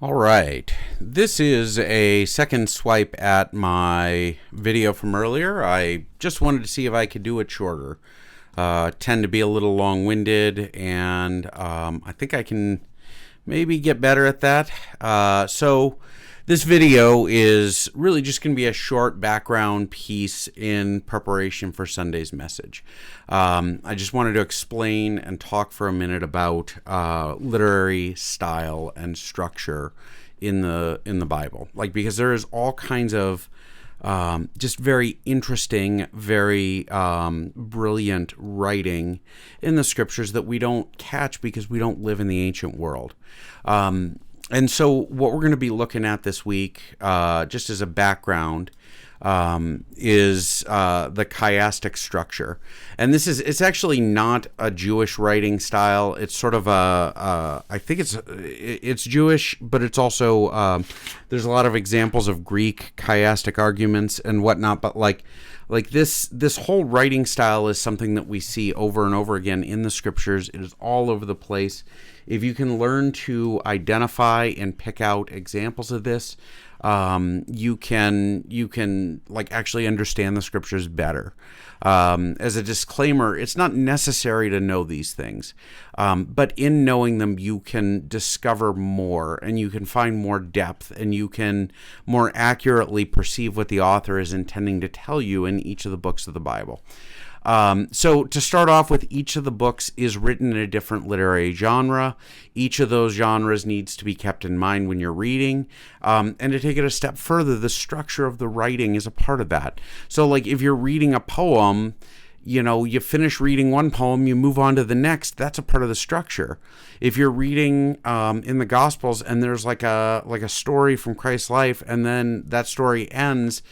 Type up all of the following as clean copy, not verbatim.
All right, this is a second swipe at my video from earlier. I just wanted to see if I could do it shorter. Tend to be a little long-winded, and I think I can maybe get better at that. So this video is really just going to be a short background piece in preparation for Sunday's message. I just wanted to explain and talk for a minute about literary style and structure in the Bible, because there is all kinds of just very interesting, very brilliant writing in the scriptures that we don't catch because we don't live in the ancient world. And so what we're going to be looking at this week, just as a background, is the chiastic structure. And it's actually not a Jewish writing style. It's sort of I think it's Jewish, but it's also, there's a lot of examples of Greek chiastic arguments and whatnot, but like this whole writing style is something that we see over and over again in the scriptures. It is all over the place. If you can learn to identify and pick out examples of this, you can actually understand the scriptures better. As a disclaimer, it's not necessary to know these things, but in knowing them, you can discover more, and you can find more depth, and you can more accurately perceive what the author is intending to tell you in each of the books of the Bible. So to start off with, each of the books is written in a different literary genre. Each of those genres needs to be kept in mind when you're reading. And to take it a step further, the structure of the writing is a part of that. So if you're reading a poem, you finish reading one poem, you move on to the next. That's a part of the structure. If you're reading in the Gospels and there's like a story from Christ's life, and then that story ends,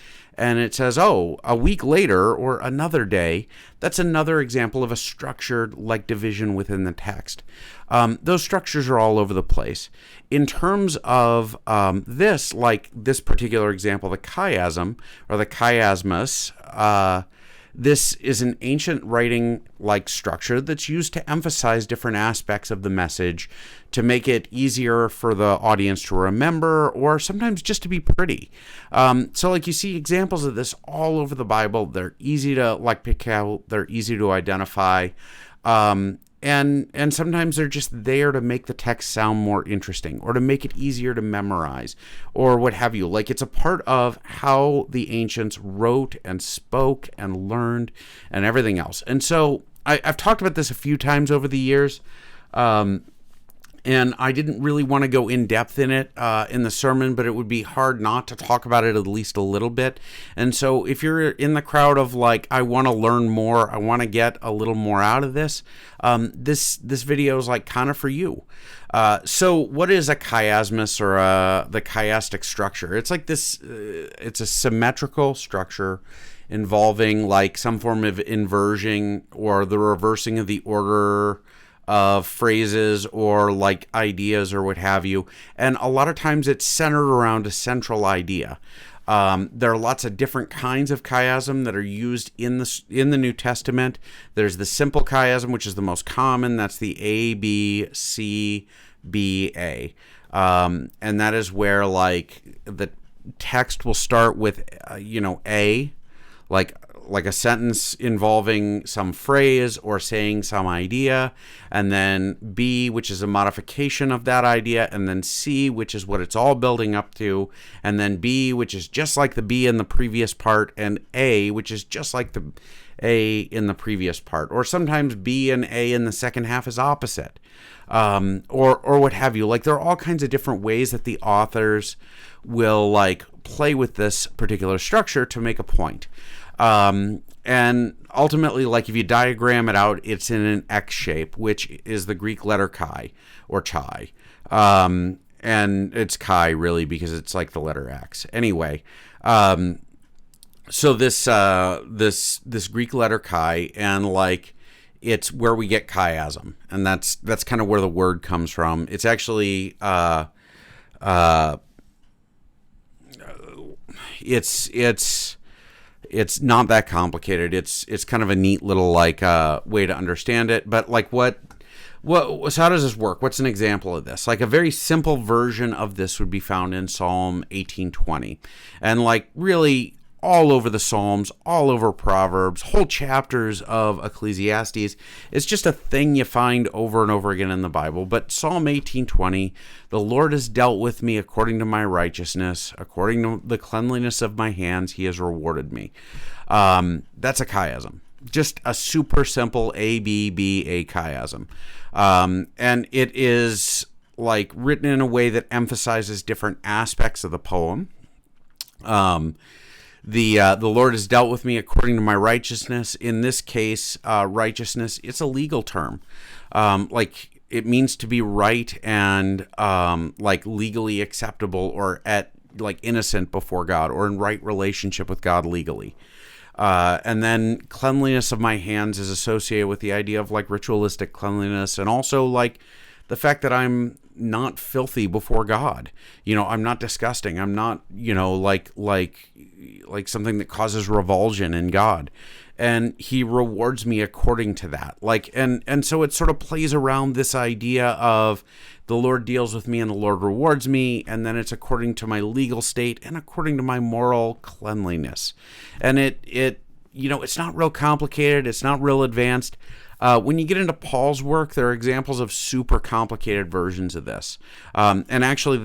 and it says, a week later or another day, that's another example of a structured division within the text. Those structures are all over the place. In terms of this particular example, the chiasm or the chiasmus, this is an ancient writing structure that's used to emphasize different aspects of the message, to make it easier for the audience to remember, or sometimes just to be pretty. So you see examples of this all over the Bible. They're easy to pick out. They're easy to identify. And sometimes they're just there to make the text sound more interesting, or to make it easier to memorize, or what have you. It's a part of how the ancients wrote and spoke and learned and everything else. And so I've talked about this a few times over the years, and I didn't really want to go in depth in it in the sermon, but it would be hard not to talk about it at least a little bit. And so if you're in the crowd of I want to learn more, I want to get a little more out of this, this video is kind of for you. So what is a chiasmus, or the chiastic structure? It's this, it's a symmetrical structure involving some form of inversion or the reversing of the order of phrases or ideas or what have you. And a lot of times it's centered around a central idea. There are lots of different kinds of chiasm that are used in the New Testament. There's the simple chiasm, which is the most common. That's the A, B, C, B, A. And that is where the text will start with, A, like a sentence involving some phrase or saying some idea, and then B, which is a modification of that idea, and then C, which is what it's all building up to, and then B, which is just like the B in the previous part, and A, which is just like the A in the previous part. Or sometimes B and A in the second half is opposite, or what have you. There are all kinds of different ways that the authors will play with this particular structure to make a point. And ultimately, if you diagram it out, it's in an X shape, which is the Greek letter chi, or chi. And it's chi, really, because it's the letter X. Anyway, so this Greek letter chi, and it's where we get chiasm, and that's kind of where the word comes from. It's actually it's not that complicated. It's kind of a neat little way to understand it. But what So how does this work? What's an example of this? Like a very simple version of this would be found in Psalm 18:20. And like really all over the Psalms, all over Proverbs, whole chapters of Ecclesiastes. It's just a thing you find over and over again in the Bible. But Psalm 18:20, the Lord has dealt with me according to my righteousness, according to the cleanliness of my hands, he has rewarded me. That's a chiasm. Just a super simple A-B-B-A chiasm. And it is like written in a way that emphasizes different aspects of the poem. The Lord has dealt with me according to my righteousness. In this case, righteousness, it's a legal term. Like it means to be right and like legally acceptable or at like innocent before God or in right relationship with God legally. And then cleanliness of my hands is associated with the idea of like ritualistic cleanliness and also like the fact that I'm not filthy before God. You know, I'm not disgusting. I'm not, you know, like something that causes revulsion in God. And he rewards me according to that. Like, and so it sort of plays around this idea of the Lord deals with me and the Lord rewards me. And then it's according to my legal state and according to my moral cleanliness. And it, you know, it's not real complicated. It's not real advanced. When you get into Paul's work, there are examples of super complicated versions of this. And actually,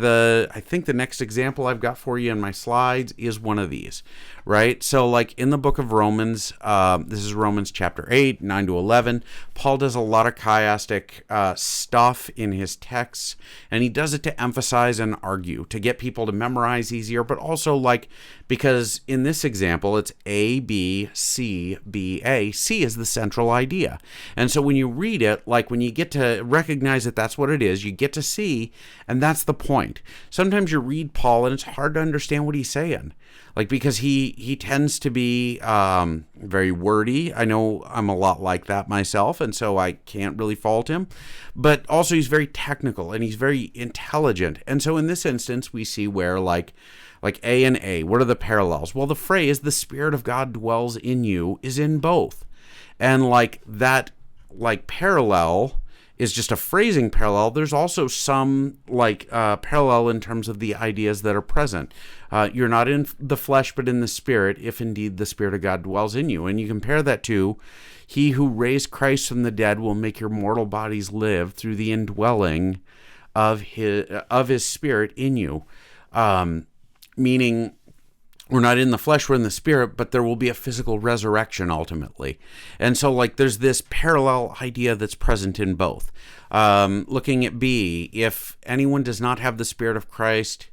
I think the next example I've got for you in my slides is one of these, right? So like in the book of Romans, this is Romans chapter 8, 9 to 11, Paul does a lot of chiastic stuff in his texts, and he does it to emphasize and argue, to get people to memorize easier, but also like, because in this example, it's A, B, C, B, A. C is the central idea. And so when you read it, like when you get to recognize that that's what it is, you get to see, and that's the point. Sometimes you read Paul and it's hard to understand what he's saying, like because he tends to be very wordy. I know I'm a lot like that myself, and so I can't really fault him. But also he's very technical and he's very intelligent. And so in this instance, we see where like A and A, what are the parallels? Well, the phrase, the Spirit of God dwells in you, is in both. And like that, like parallel is just a phrasing parallel. There's also some like parallel in terms of the ideas that are present. You're not in the flesh, but in the Spirit, if indeed the Spirit of God dwells in you. And you compare that to, he who raised Christ from the dead will make your mortal bodies live through the indwelling of his Spirit in you. Meaning, we're not in the flesh, we're in the Spirit, but there will be a physical resurrection ultimately. And so like there's this parallel idea that's present in both. Looking at B, if anyone does not have the Spirit of Christ,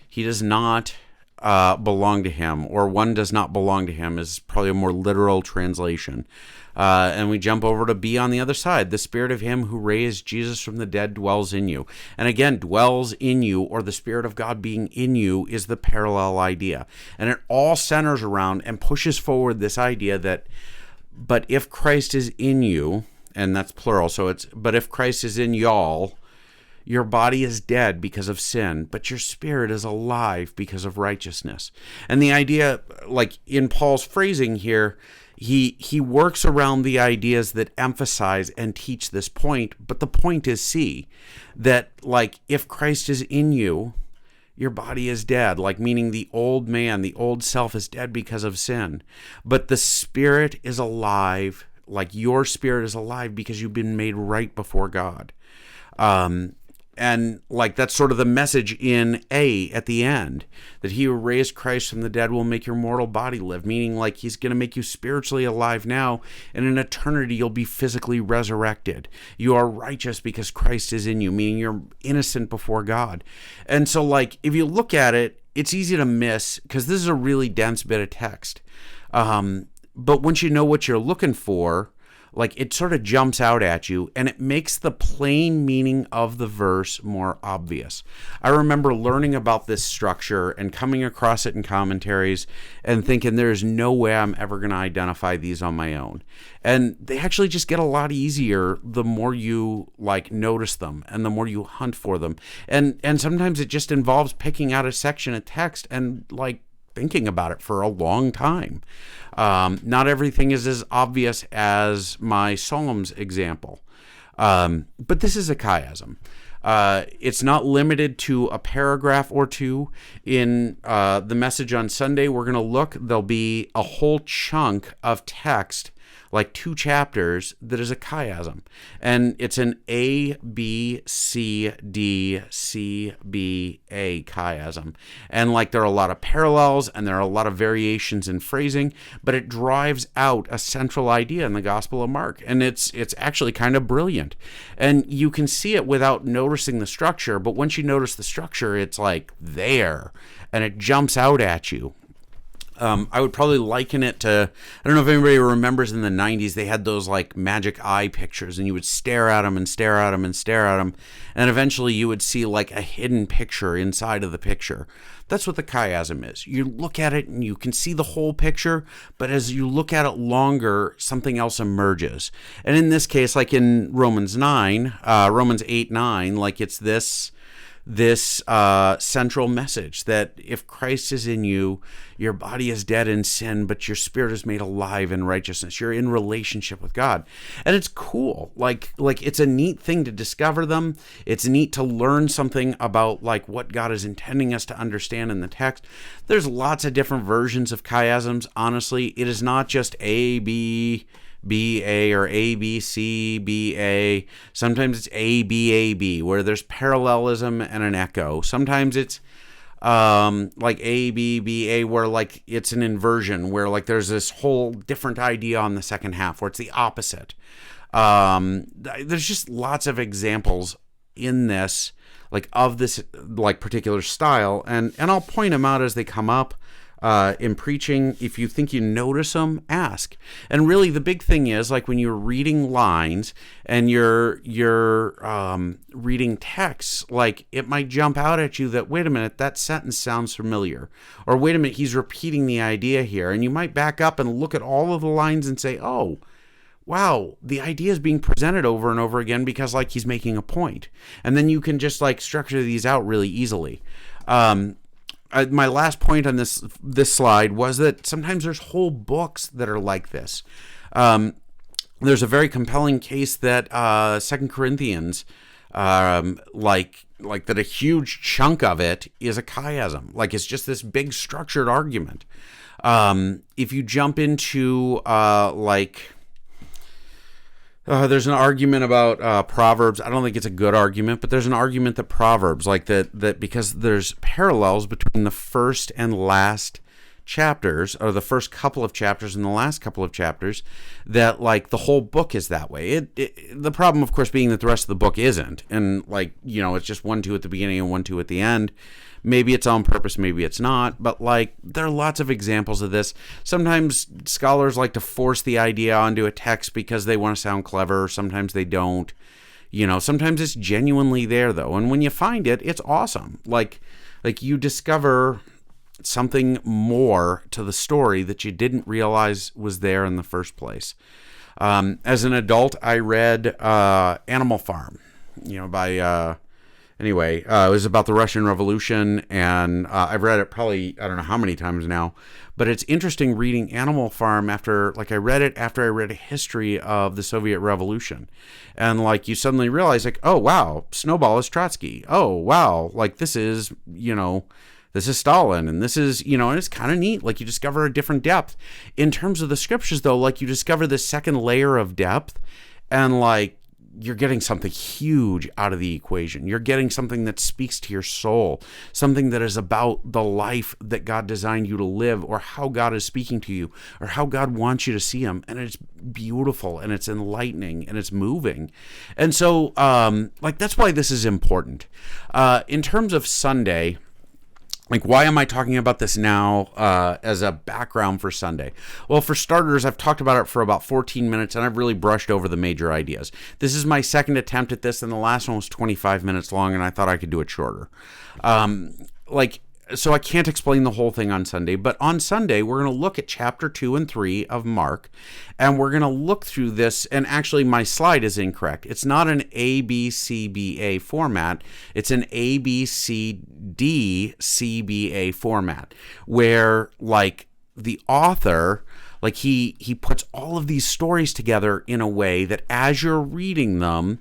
he does not belong to him, or one does not belong to him is probably a more literal translation. And we jump over to B on the other side. The Spirit of him who raised Jesus from the dead dwells in you. And again, dwells in you, or the Spirit of God being in you, is the parallel idea. And it all centers around and pushes forward this idea that, but if Christ is in you, and that's plural, so it's, but if Christ is in y'all, your body is dead because of sin, but your spirit is alive because of righteousness. And the idea, like in Paul's phrasing here, he works around the ideas that emphasize and teach this point, but the point is C, that like if Christ is in you, your body is dead, like meaning the old man, the old self is dead because of sin, but the Spirit is alive, like your spirit is alive because you've been made right before God. And like that's sort of the message in A at the end, that he who raised Christ from the dead will make your mortal body live, meaning like he's going to make you spiritually alive now, and in eternity you'll be physically resurrected. You are righteous because Christ is in you, meaning you're innocent before God. And so like if you look at it, it's easy to miss because this is a really dense bit of text. But once you know what you're looking for, like it sort of jumps out at you and it makes the plain meaning of the verse more obvious. I remember learning about this structure and coming across it in commentaries and thinking there's no way I'm ever going to identify these on my own. And they actually just get a lot easier the more you like notice them and the more you hunt for them. And sometimes it just involves picking out a section of text and like thinking about it for a long time. Not everything is as obvious as my Psalms example. But this is a chiasm. It's not limited to a paragraph or two. In the message on Sunday, we're going to look, there'll be a whole chunk of text, like 2 chapters, that is a chiasm. And it's an A, B, C, D, C, B, A chiasm. And like there are a lot of parallels and there are a lot of variations in phrasing, but it drives out a central idea in the Gospel of Mark. And it's actually kind of brilliant. And you can see it without noticing the structure, but once you notice the structure, it's like there, and it jumps out at you. I would probably liken it to, I don't know if anybody remembers in the 90s, they had those like magic eye pictures, and you would stare at them and stare at them and stare at them, and eventually you would see like a hidden picture inside of the picture. That's what the chiasm is. You look at it and you can see the whole picture, but as you look at it longer, something else emerges. And in this case, like in Romans 8:9, like it's this central message that if Christ is in you, your body is dead in sin, but your spirit is made alive in righteousness. You're in relationship with God. And it's cool. Like it's a neat thing to discover them. It's neat to learn something about like what God is intending us to understand in the text. There's lots of different versions of chiasms. Honestly, it is not just A, B, B, A, or A, B, C, B, A. Sometimes it's A, B, A, B, where there's parallelism and an echo. Sometimes it's like A, B, B, A, where like it's an inversion, where like there's this whole different idea on the second half, where it's the opposite. There's just lots of examples in this, like of this like particular style, and I'll point them out as they come up. In preaching, if you think you notice them, ask. And really the big thing is, like when you're reading lines and you're reading texts, like it might jump out at you that, wait a minute, that sentence sounds familiar. Or wait a minute, he's repeating the idea here. And you might back up and look at all of the lines and say, oh, wow, the idea is being presented over and over again because like he's making a point. And then you can just like structure these out really easily. My last point on this slide was that sometimes there's whole books that are like this. There's a very compelling case that 2 Corinthians, like that a huge chunk of it is a chiasm. Like it's just this big structured argument. If you jump into there's an argument about Proverbs. I don't think it's a good argument, but there's an argument that Proverbs, like that because there's parallels between the first and last chapters, or the first couple of chapters and the last couple of chapters, that like the whole book is that way. The problem, of course, being that the rest of the book isn't, and like, you know, it's just 1-2 at the beginning and 1-2 at the end. Maybe it's on purpose, maybe it's not, but like there are lots of examples of this. Sometimes scholars like to force the idea onto a text because they want to sound clever. Sometimes they don't. You know, sometimes it's genuinely there though, and when you find it, it's awesome. Like you discover something more to the story that you didn't realize was there in the first place. As an adult, I read Animal Farm, by anyway, it was about the Russian Revolution, and I've read it probably, I don't know how many times now, but it's interesting reading Animal Farm after I read it after I read a history of the Soviet Revolution. And like you suddenly realize like, oh wow, Snowball is Trotsky. Oh wow, like this is Stalin, and this is, and it's kind of neat. Like you discover a different depth. In terms of the scriptures though, like you discover this second layer of depth, and like you're getting something huge out of the equation. You're getting something that speaks to your soul, something that is about the life that God designed you to live, or how God is speaking to you, or how God wants you to see him. And it's beautiful, and it's enlightening, and it's moving. And so, that's why this is important. In terms of Sunday, like, why am I talking about this now as a background for Sunday? Well, for starters, I've talked about it for about 14 minutes, and I've really brushed over the major ideas. This is my second attempt at this, and the last one was 25 minutes long, and I thought I could do it shorter. So I can't explain the whole thing on Sunday, but on Sunday, we're going to look at chapter 2 and 3 of Mark, and we're going to look through this, and actually my slide is incorrect. It's not an ABCBA format. It's an ABCDCBA format, where, like, the author, Like he puts all of these stories together in a way that as you're reading them,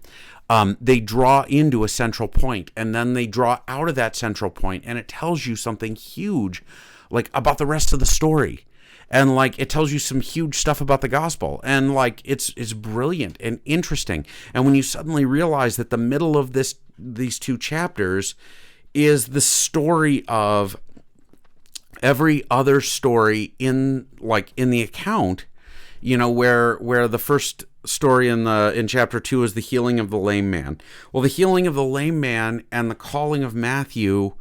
they draw into a central point, and then they draw out of that central point, and it tells you something huge, like about the rest of the story. And like it tells you some huge stuff about the gospel, and like it's brilliant and interesting. And when you suddenly realize that the middle of these 2 chapters is the story of every other story in the account, where the first story in chapter 2 is the healing of the lame man. Well, the healing of the lame man and the calling of Matthew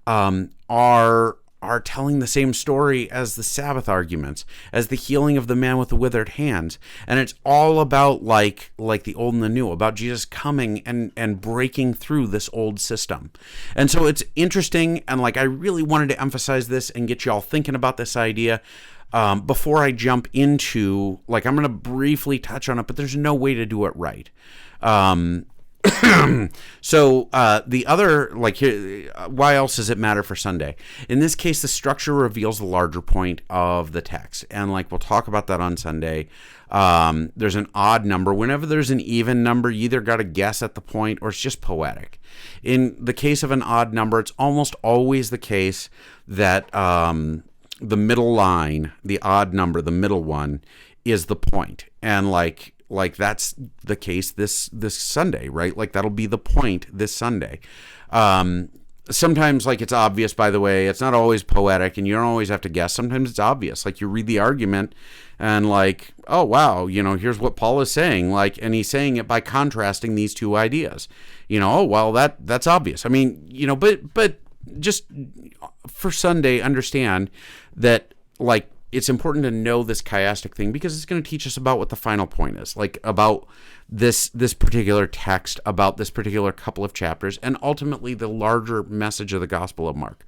are telling the same story as the Sabbath arguments, as the healing of the man with the withered hands. And it's all about like the old and the new, about Jesus coming and breaking through this old system. And so it's interesting, and like I really wanted to emphasize this and get you all thinking about this idea before I jump into, like, I'm going to briefly touch on it, but there's no way to do it right. So the other, like, here, why else does it matter for Sunday? In this case, the structure reveals the larger point of the text, and like we'll talk about that on Sunday. There's an odd number. Whenever there's an even number, you either got to guess at the point or it's just poetic. In the case of an odd number, it's almost always the case that the middle line, the odd number, the middle one, is the point, and like that's the case this Sunday, right? Like that'll be the point this Sunday. Sometimes, like, it's obvious, by the way. It's not always poetic, and you don't always have to guess. Sometimes it's obvious. Like, you read the argument, and like, oh wow, here's what Paul is saying. Like, and he's saying it by contrasting these 2 ideas. Oh well, that's obvious. I mean, but just for Sunday, understand that, like, it's important to know this chiastic thing because it's going to teach us about what the final point is, like about this particular text, about this particular couple of chapters, and ultimately the larger message of the Gospel of Mark.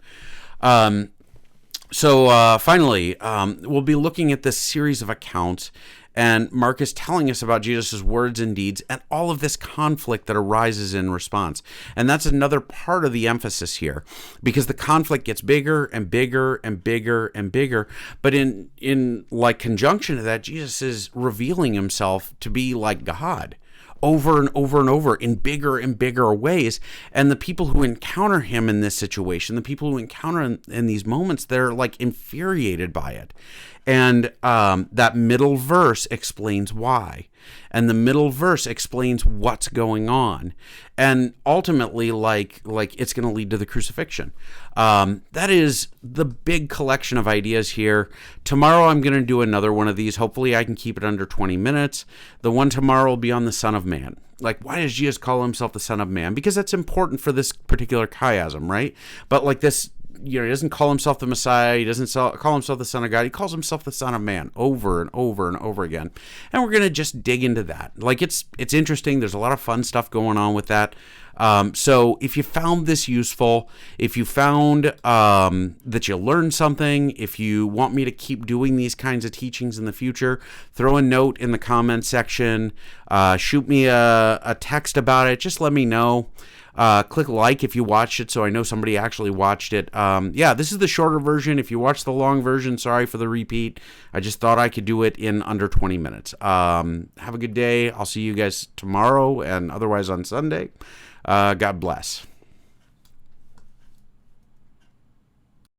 So finally, we'll be looking at this series of accounts, and Mark is telling us about Jesus' words and deeds and all of this conflict that arises in response. And that's another part of the emphasis here, because the conflict gets bigger and bigger and bigger and bigger. But in like conjunction to that, Jesus is revealing himself to be like God over and over and over in bigger and bigger ways. And the people who encounter him in this situation, the people who encounter him in these moments, they're like infuriated by it. And that middle verse explains why. And the middle verse explains what's going on. And ultimately, like it's going to lead to the crucifixion. That is the big collection of ideas here. Tomorrow I'm going to do another one of these. Hopefully I can keep it under 20 minutes. The one tomorrow will be on the Son of Man. Like, why does Jesus call himself the Son of Man? Because that's important for this particular chiasm, right? But like this, he doesn't call himself the Messiah. He doesn't call himself the Son of God. He calls himself the Son of Man over and over and over again. And we're going to just dig into that. Like, it's interesting. There's a lot of fun stuff going on with that. So if you found this useful, if you found that you learned something, if you want me to keep doing these kinds of teachings in the future, throw a note in the comments section. Shoot me a text about it. Just let me know. Click like if you watched it so I know somebody actually watched it. Yeah, this is the shorter version. If you watched the long version, sorry for the repeat. I just thought I could do it in under 20 minutes. Have a good day. I'll see you guys tomorrow and otherwise on Sunday. God bless.